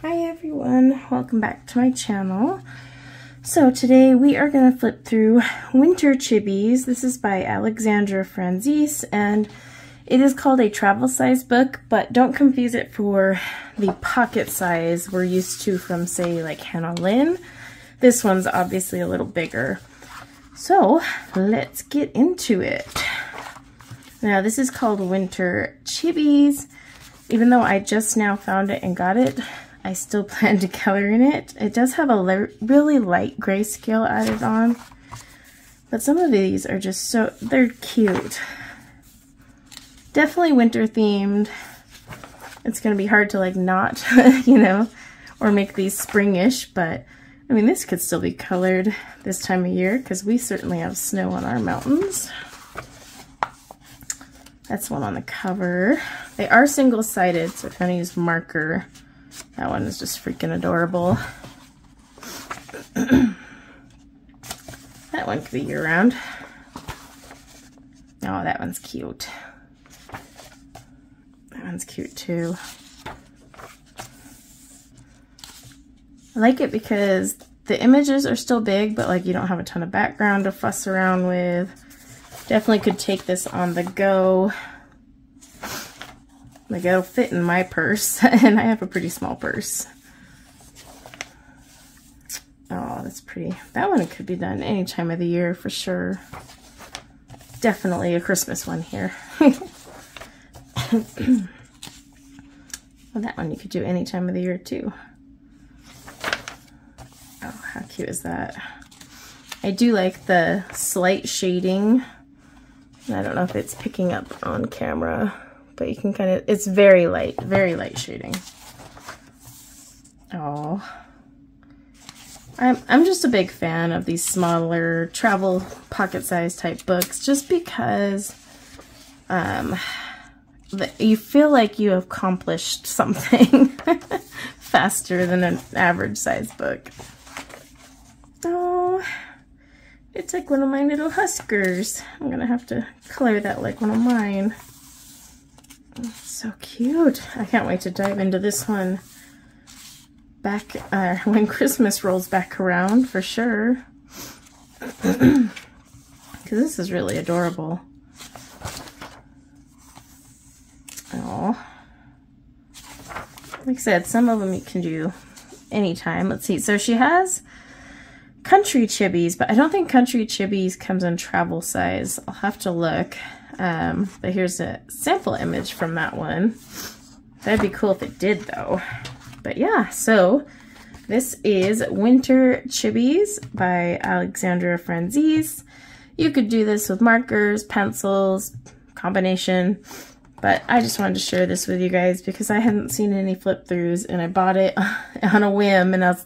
Hi everyone, welcome back to my channel. So today we are going to flip through Winter Chibis. This is by Alexandra Franzese and it is called a travel size book, but don't confuse it for the pocket size we're used to from, say, like Hannah Lynn. This one's obviously a little bigger. So let's get into it. Now this is called Winter Chibis. Even though I just now found it and got it, I still plan to color in it. It does have a really light grayscale added on, but some of these are just so, they're cute. Definitely winter themed. It's gonna be hard to like not, you know, or make these springish, but I mean, this could still be colored this time of year because we certainly have snow on our mountains. That's one on the cover. They are single-sided, so if you want to use marker, that one is just freaking adorable. That one could be year-round. Oh, that one's cute. That one's cute too. I like it because the images are still big, but like you don't have a ton of background to fuss around with. Definitely could take this on the go. Like it'll fit in my purse, and I have a pretty small purse. Oh, that's pretty. That one could be done any time of the year for sure. Definitely a Christmas one here. Well, that one you could do any time of the year too. Oh, how cute is that? I do like the slight shading. I don't know if it's picking up on camera, but you can kind of, it's very light shading. Oh, I'm just a big fan of these smaller travel pocket size type books, just because you feel like you accomplished something faster than an average size book. Oh, it's like one of my little huskers. I'm gonna have to color that like one of mine. So cute. I can't wait to dive into this one back when Christmas rolls back around for sure. Because this is really adorable. Oh, like I said, some of them you can do anytime. Let's see. So she has Country Chibis, but I don't think Country Chibis comes in travel size. I'll have to look. But here's a sample image from that one. That'd be cool if it did though. But yeah, so this is Winter Chibis by Alexandra Franzese. You could do this with markers, pencils, combination, but I just wanted to share this with you guys because I hadn't seen any flip throughs and I bought it on a whim and I was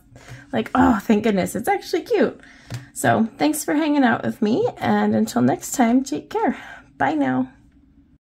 like, oh, thank goodness, it's actually cute. So thanks for hanging out with me, and until next time, take care. Bye now.